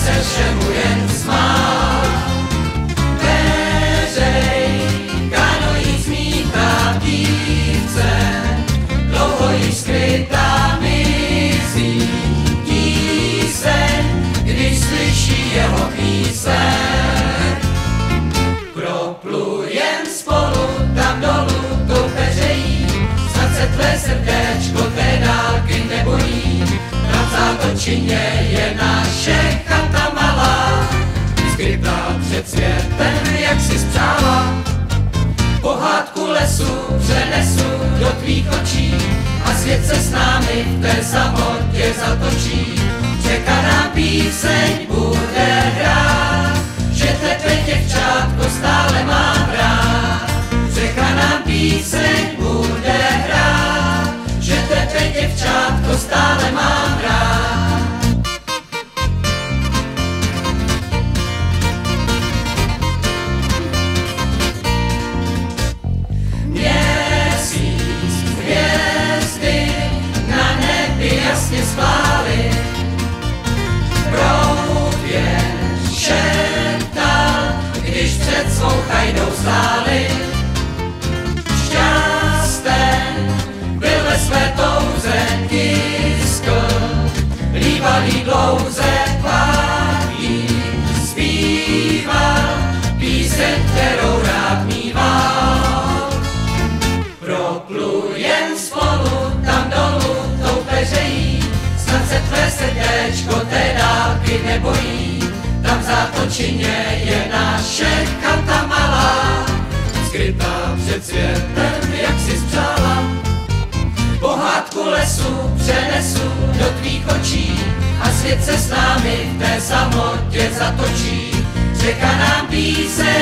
se všemu jen smál. Veřejka jí smítá dívce, dlouho jí skrytá mizí tíseň, když slyší jeho píseň. Proplujem spolu tam dolů tou peřejí, snad se tvé srdéčko té dálky nebojí. Tam v zátočině je naše chata malá, skrytá před světem, jak si spřála. Pohádku lesu přenesu do tvých očí a svět se s námi v té samotě zatočí. Čekaná píseň bude hrát, že tebe děvčátko stále mám rád. Čekaná píseň bude hrát, že tebe děvčátko stále mám rád. Jasně spály, proud jen šeptal, když před svou chajdou stáli. Šťasten byl ve své touze tiskl, líbalý dlouze pádí, zpíval píseň, kterou rád mýval. Proplujem spolu tam dolů tou peřejí, snad se tvé srdéčko té dálky nebojí. Tam v zátočině je naše chata malá, skrytá před světem, jak si spřála. Pohádku lesu přenesu do tvých očí a svět se s námi v té samotě zatočí. Řeka nám píseň